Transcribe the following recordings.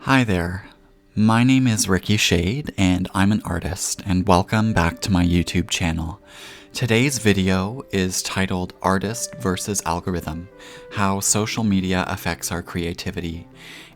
Hi there. My name is Ricky Shade, and I'm an artist, and welcome back to my YouTube channel. Today's video is titled Artist versus Algorithm: How Social Media Affects Our Creativity.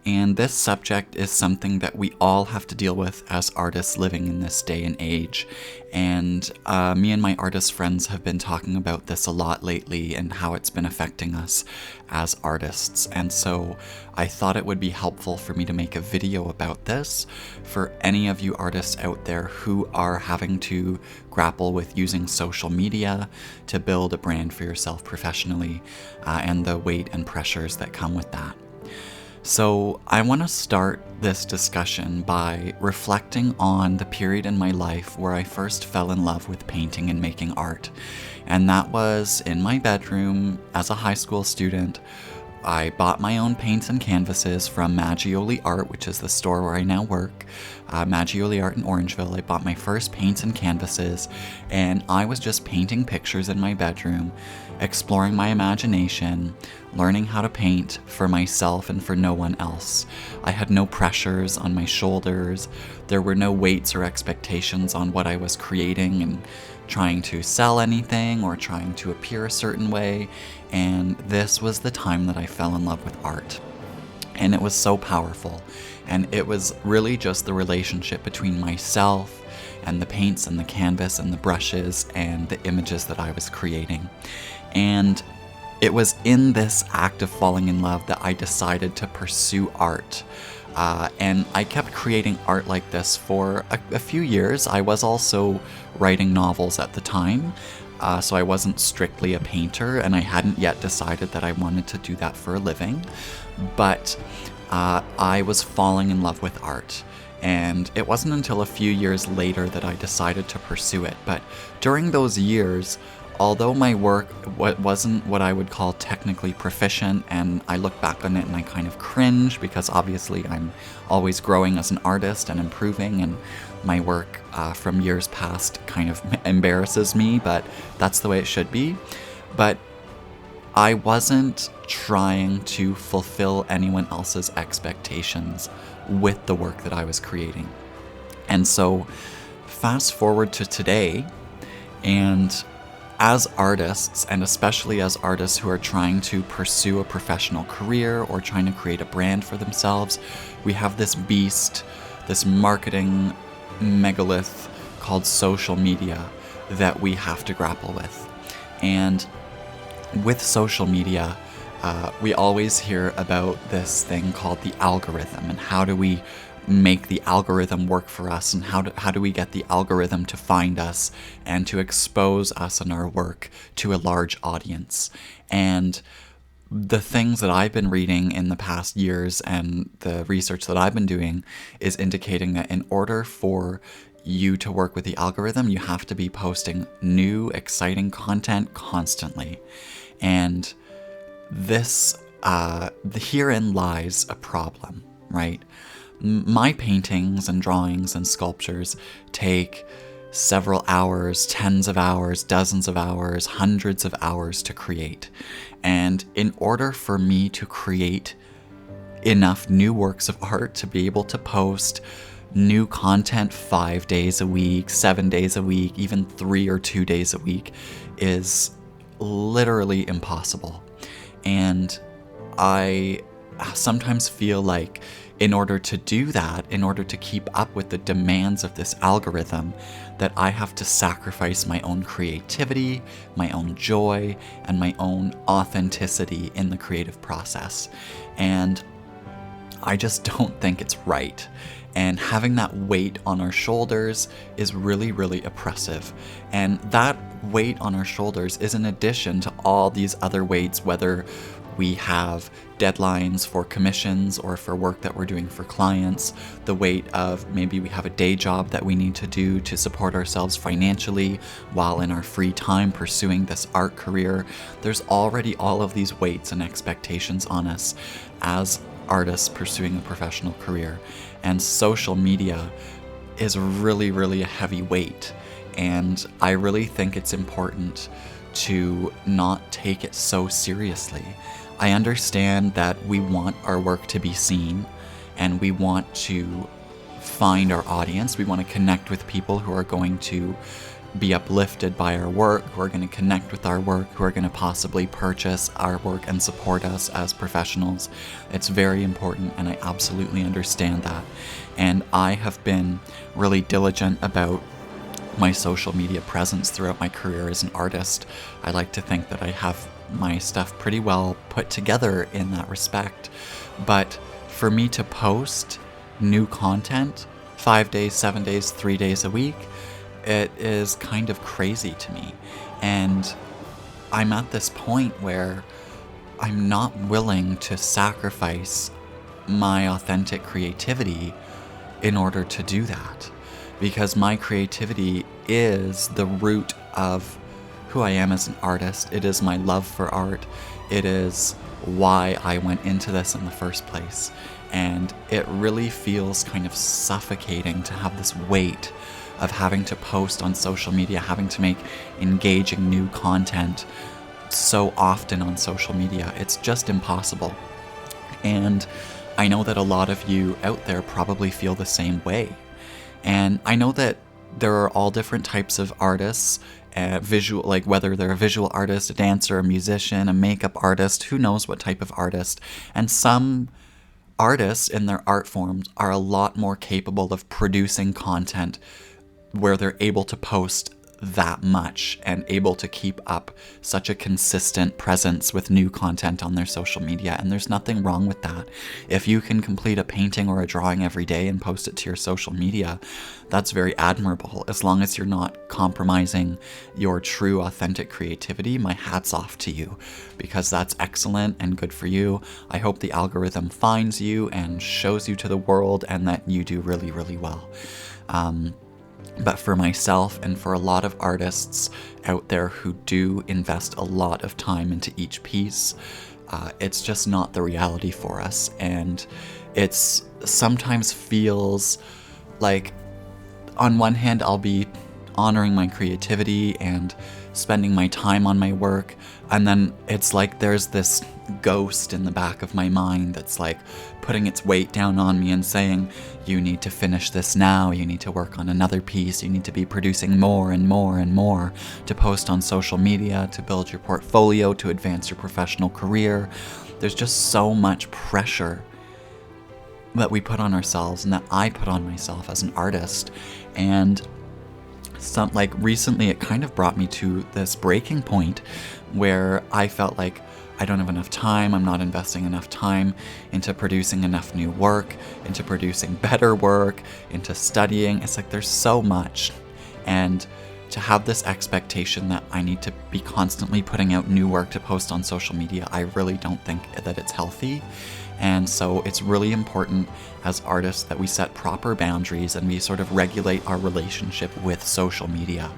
And this subject is something that we all have to deal with as artists living in this day and age. And me and my artist friends have been talking about this a lot lately and how it's been affecting us as artists. And so I thought it would be helpful for me to make a video about this for any of you artists out there who are having to grapple with using social media to build a brand for yourself professionally, and the weight and pressures that come with that. So I want to start this discussion by reflecting on the period in my life where I first fell in love with painting and making art. And that was in my bedroom as a high school student. I bought my own paints and canvases from Maggioli Art, which is the store where I now work, Maggioli Art in Orangeville. I bought my first paints and canvases, and I was just painting pictures in my bedroom, exploring my imagination, learning how to paint for myself and for no one else. I had no pressures on my shoulders. There were no weights or expectations on what I was creating and trying to sell anything or trying to appear a certain way. And this was the time that I fell in love with art. And it was so powerful. And it was really just the relationship between myself and the paints and the canvas and the brushes and the images that I was creating. And it was in this act of falling in love that I decided to pursue art. And I kept creating art like this for a few years. I was also writing novels at the time, so I wasn't strictly a painter, and I hadn't yet decided that I wanted to do that for a living. But I was falling in love with art. And it wasn't until a few years later that I decided to pursue it. But during those years, although my work wasn't what I would call technically proficient, and I look back on it and I kind of cringe because obviously I'm always growing as an artist and improving, and my work from years past kind of embarrasses me, but that's the way it should be. But I wasn't trying to fulfill anyone else's expectations with the work that I was creating. And so fast forward to today, and as artists, and especially as artists who are trying to pursue a professional career or trying to create a brand for themselves, we have this beast, this marketing megalith called social media that we have to grapple with. And with social media, we always hear about this thing called the algorithm, and how do we make the algorithm work for us, and how do we get the algorithm to find us and to expose us and our work to a large audience. And the things that I've been reading in the past years and the research that I've been doing is indicating that in order for you to work with the algorithm, you have to be posting new, exciting content constantly. And this, herein lies a problem, right? My paintings and drawings and sculptures take several hours, tens of hours, dozens of hours, hundreds of hours to create. And in order for me to create enough new works of art to be able to post new content 5 days a week, 7 days a week, even 3 or 2 days a week is literally impossible. And I sometimes feel like in order to do that, in order to keep up with the demands of this algorithm, that I have to sacrifice my own creativity, my own joy, and my own authenticity in the creative process. And I just don't think it's right. And having that weight on our shoulders is really, really oppressive. And that weight on our shoulders is in addition to all these other weights, whether we have deadlines for commissions or for work that we're doing for clients, the weight of maybe we have a day job that we need to do to support ourselves financially while in our free time pursuing this art career. There's already all of these weights and expectations on us as artists pursuing a professional career. And social media is really, really a heavy weight. And I really think it's important to not take it so seriously. I understand that we want our work to be seen, and we want to find our audience. We want to connect with people who are going to be uplifted by our work, who are going to connect with our work, who are going to possibly purchase our work and support us as professionals. It's very important, and I absolutely understand that. And I have been really diligent about my social media presence throughout my career as an artist. I like to think that I have my stuff pretty well put together in that respect. But for me to post new content 5 days, 7 days, 3 days a week, it is kind of crazy to me. And I'm at this point where I'm not willing to sacrifice my authentic creativity in order to do that. Because my creativity is the root of who I am as an artist. It is my love for art. It is why I went into this in the first place. And it really feels kind of suffocating to have this weight of having to post on social media, having to make engaging new content so often on social media. It's just impossible. And I know that a lot of you out there probably feel the same way. And I know that there are all different types of artists, visual, like whether they're a visual artist, a dancer, a musician, a makeup artist, who knows what type of artist. And some artists in their art forms are a lot more capable of producing content where they're able to post that much and able to keep up such a consistent presence with new content on their social media. And there's nothing wrong with that. If you can complete a painting or a drawing every day and post it to your social media, that's very admirable. As long as you're not compromising your true authentic creativity, my hat's off to you, because that's excellent and good for you. I hope the algorithm finds you and shows you to the world and that you do really, really well. But for myself and for a lot of artists out there who do invest a lot of time into each piece, it's just not the reality for us. And it's sometimes feels like, on one hand, I'll be honoring my creativity and spending my time on my work, and then it's like there's this ghost in the back of my mind that's like putting its weight down on me and saying, you need to finish this now, you need to work on another piece, you need to be producing more and more and more to post on social media, to build your portfolio, to advance your professional career. There's just so much pressure that we put on ourselves and that I put on myself as an artist. And recently it kind of brought me to this breaking point where I felt like I don't have enough time, I'm not investing enough time into producing enough new work, into producing better work, into studying. It's like there's so much. And to have this expectation that I need to be constantly putting out new work to post on social media, I really don't think that it's healthy. And so it's really important as artists that we set proper boundaries and we sort of regulate our relationship with social media.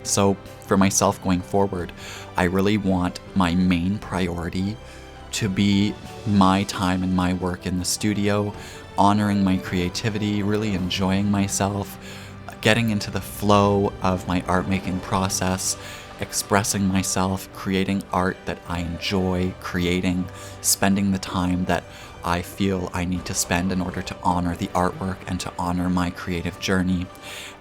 So for myself going forward, I really want my main priority to be my time and my work in the studio, honoring my creativity, really enjoying myself, getting into the flow of my art making process, expressing myself, creating art that I enjoy creating, spending the time that I feel I need to spend in order to honor the artwork and to honor my creative journey.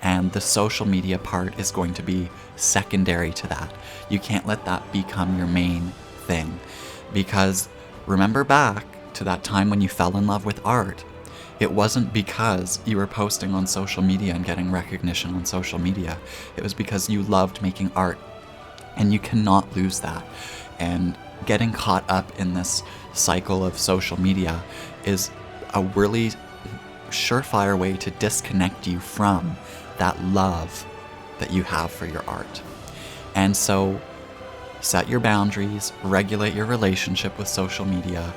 And the social media part is going to be secondary to that. You can't let that become your main thing, because remember back to that time when you fell in love with art. It wasn't because you were posting on social media and getting recognition on social media. It was because you loved making art, and you cannot lose that. And getting caught up in this cycle of social media is a really surefire way to disconnect you from that love that you have for your art. And so set your boundaries, regulate your relationship with social media,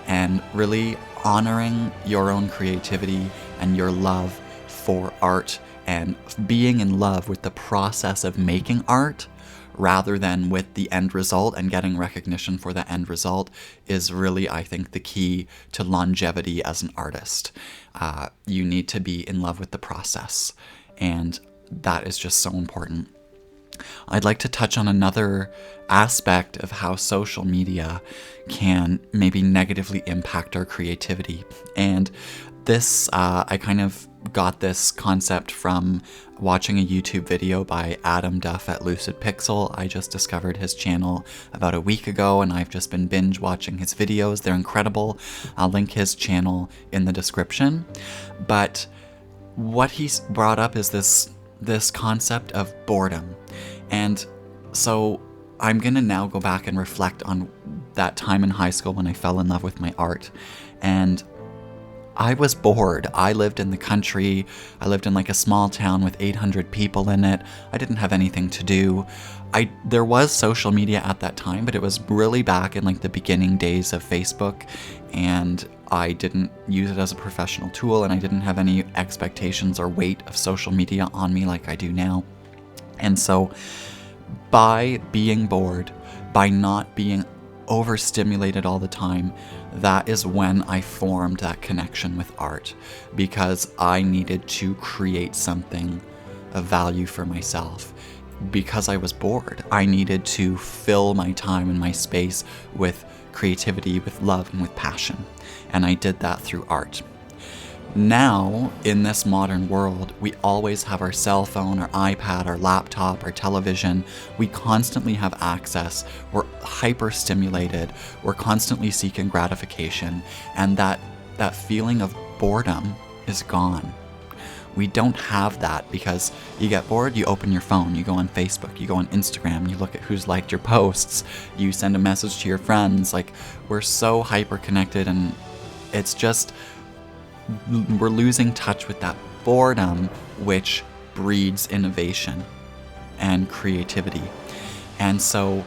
and really honoring your own creativity and your love for art and being in love with the process of making art rather than with the end result and getting recognition for the end result is really, I think, the key to longevity as an artist. You need to be in love with the process, and that is just so important. I'd like to touch on another aspect of how social media can maybe negatively impact our creativity. And I kind of got this concept from watching a YouTube video by Adam Duff at Lucid Pixel. I just discovered his channel about a week ago, and I've just been binge watching his videos. They're incredible. I'll link his channel in the description. But what he's brought up is this concept of boredom. And so I'm gonna now go back and reflect on that time in high school when I fell in love with my art. And I was bored. I lived in the country. I lived in like a small town with 800 people in it. I didn't have anything to do. There was social media at that time, but it was really back in like the beginning days of Facebook, and I didn't use it as a professional tool, and I didn't have any expectations or weight of social media on me like I do now. And so by being bored, by not being overstimulated all the time, that is when I formed that connection with art, because I needed to create something of value for myself. Because I was bored, I needed to fill my time and my space with creativity, with love, and with passion. And I did that through art. Now, in this modern world, we always have our cell phone, our iPad, our laptop, our television. We constantly have access. We're hyper-stimulated. We're constantly seeking gratification. And that feeling of boredom is gone. We don't have that because you get bored, you open your phone, you go on Facebook, you go on Instagram, you look at who's liked your posts, you send a message to your friends. Like, we're so hyper-connected, and it's just, we're losing touch with that boredom, which breeds innovation and creativity. And so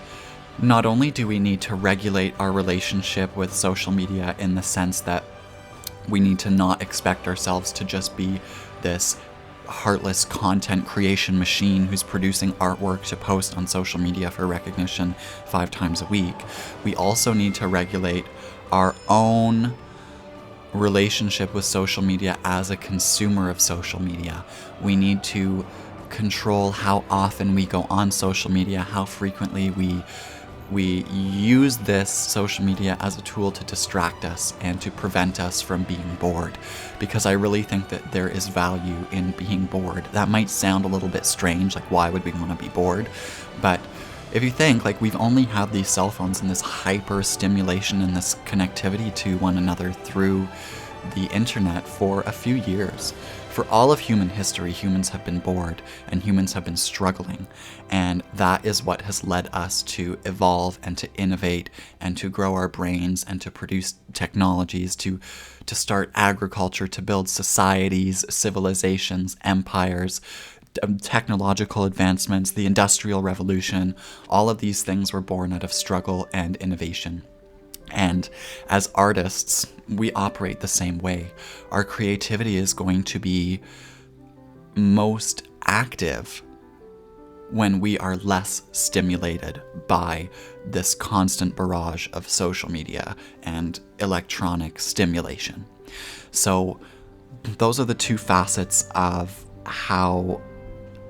not only do we need to regulate our relationship with social media in the sense that we need to not expect ourselves to just be this heartless content creation machine who's producing artwork to post on social media for recognition 5 times a week. We also need to regulate our own relationship with social media as a consumer of social media. We need to control how often we go on social media, how frequently we use this social media as a tool to distract us and to prevent us from being bored, because I really think that there is value in being bored. That might sound a little bit strange, like why would we want to be bored? But if you think, like, we've only had these cell phones and this hyper stimulation and this connectivity to one another through the internet for a few years. For all of human history, humans have been bored and humans have been struggling. And that is what has led us to evolve and to innovate and to grow our brains and to produce technologies, to start agriculture, to build societies, civilizations, empires, technological advancements, the Industrial Revolution. All of these things were born out of struggle and innovation. And as artists, we operate the same way. Our creativity is going to be most active when we are less stimulated by this constant barrage of social media and electronic stimulation. So those are the two facets of how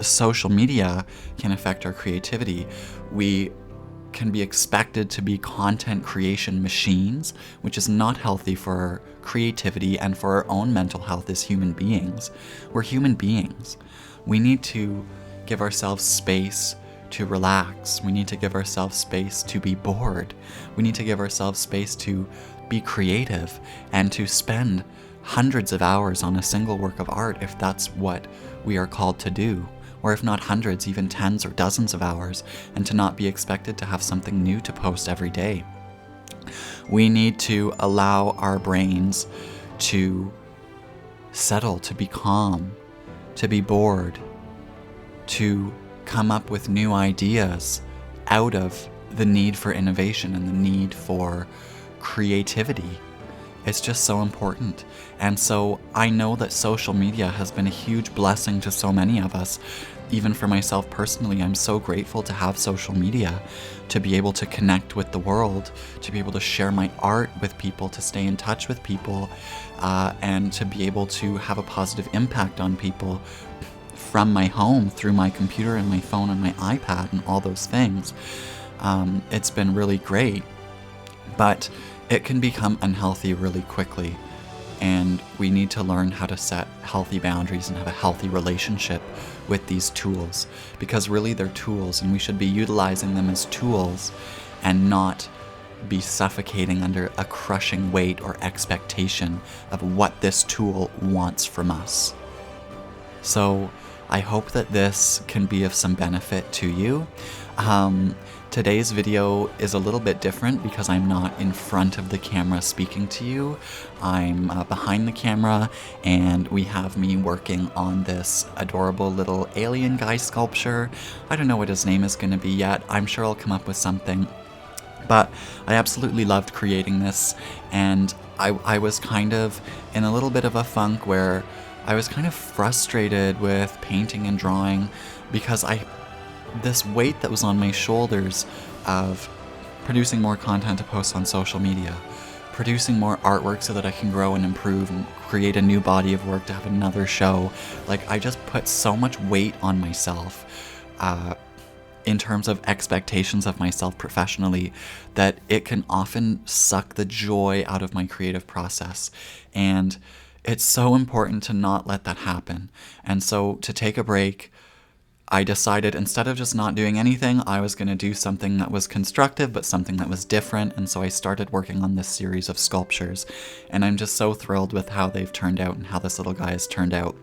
social media can affect our creativity. We can be expected to be content creation machines, which is not healthy for our creativity and for our own mental health as human beings. We're human beings. We need to give ourselves space to relax. We need to give ourselves space to be bored. We need to give ourselves space to be creative and to spend hundreds of hours on a single work of art if that's what we are called to do. Or if not hundreds, even tens or dozens of hours, and to not be expected to have something new to post every day. We need to allow our brains to settle, to be calm, to be bored, to come up with new ideas out of the need for innovation and the need for creativity. It's just so important. And so I know that social media has been a huge blessing to so many of us. Even for myself personally, I'm so grateful to have social media, to be able to connect with the world, to be able to share my art with people, to stay in touch with people, and to be able to have a positive impact on people from my home through my computer and my phone and my iPad and all those things. It's been really great, but it can become unhealthy really quickly And we need to learn how to set healthy boundaries and have a healthy relationship with these tools, because really they're tools and we should be utilizing them as tools and not be suffocating under a crushing weight or expectation of what this tool wants from us. So I hope that this can be of some benefit to you. Today's video is a little bit different because I'm not in front of the camera speaking to you. I'm behind the camera, and we have me working on this adorable little alien guy sculpture. I don't know what his name is going to be yet. I'm sure I'll come up with something. But I absolutely loved creating this, and I was kind of in a little bit of a funk where I was kind of frustrated with painting and drawing because this weight that was on my shoulders of producing more content to post on social media, producing more artwork so that I can grow and improve and create a new body of work to have another show. Like, I just put so much weight on myself in terms of expectations of myself professionally that it can often suck the joy out of my creative process. And it's so important to not let that happen. And so to take a break, I decided instead of just not doing anything, I was going to do something that was constructive, but something that was different. And so I started working on this series of sculptures. And I'm just so thrilled with how they've turned out and how this little guy has turned out.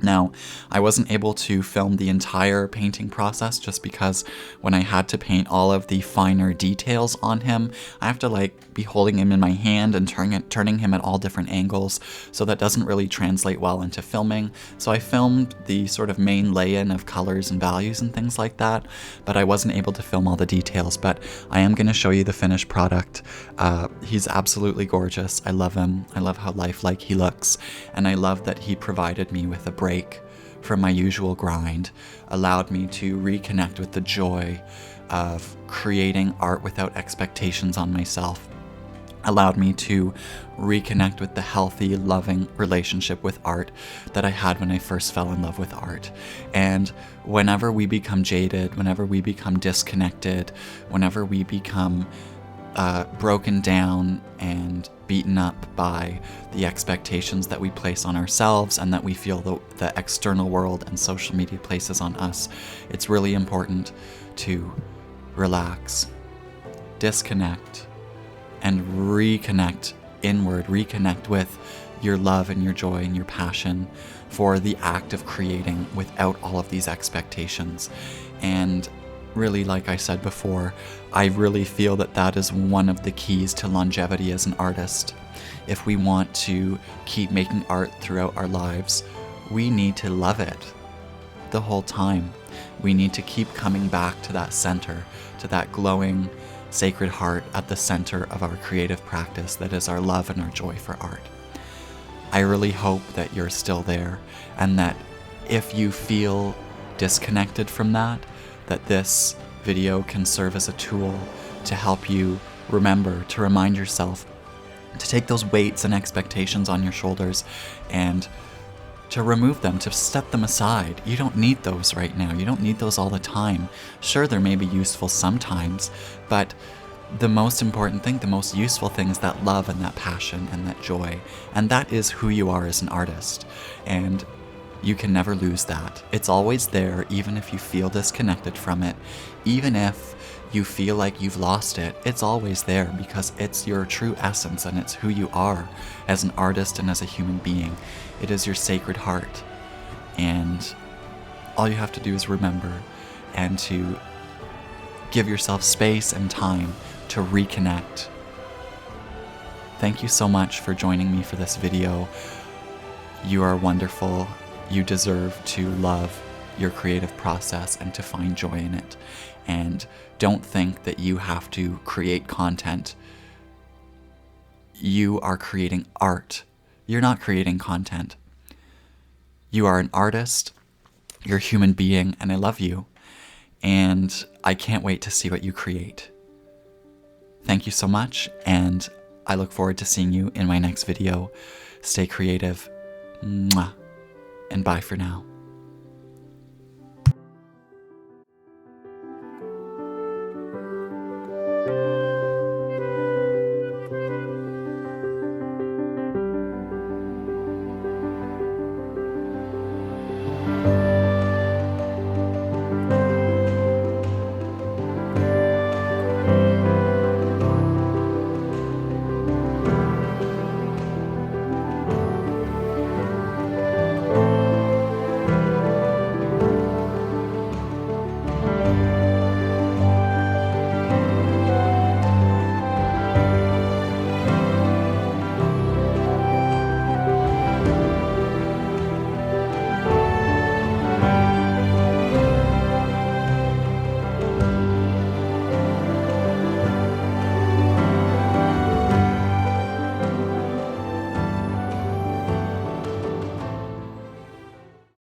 Now, I wasn't able to film the entire painting process just because when I had to paint all of the finer details on him, I have to be holding him in my hand and turning him at all different angles, so that doesn't really translate well into filming. So I filmed the sort of main lay-in of colors and values and things like that, but I wasn't able to film all the details. But I am going to show you the finished product. He's absolutely gorgeous. I love him. I love how lifelike he looks, and I love that he provided me with a break from my usual grind, allowed me to reconnect with the joy of creating art without expectations on myself, allowed me to reconnect with the healthy, loving relationship with art that I had when I first fell in love with art. And whenever we become jaded, whenever we become disconnected, whenever we become broken down and beaten up by the expectations that we place on ourselves and that we feel the external world and social media places on us, it's really important to relax, disconnect, and reconnect inward, reconnect with your love and your joy and your passion for the act of creating without all of these expectations. And really, like I said before, I really feel that that is one of the keys to longevity as an artist. If we want to keep making art throughout our lives, we need to love it the whole time. We need to keep coming back to that center, to that glowing, sacred heart at the center of our creative practice that is our love and our joy for art. I really hope that you're still there, and that if you feel disconnected from that this video can serve as a tool to help you remember, to remind yourself to take those weights and expectations on your shoulders and to remove them, to step them aside. You don't need those right now. You don't need those all the time. Sure, they may be useful sometimes, but the most important thing, the most useful thing is that love and that passion and that joy. And that is who you are as an artist. And you can never lose that. It's always there, even if you feel disconnected from it. Even if you feel like you've lost it, it's always there because it's your true essence and it's who you are as an artist and as a human being. It is your sacred heart. And all you have to do is remember and to give yourself space and time to reconnect. Thank you so much for joining me for this video. You are wonderful. You deserve to love your creative process and to find joy in it. And don't think that you have to create content. You are creating art. You're not creating content. You are an artist. You're a human being, and I love you. And I can't wait to see what you create. Thank you so much, and I look forward to seeing you in my next video. Stay creative. Mwah. And bye for now.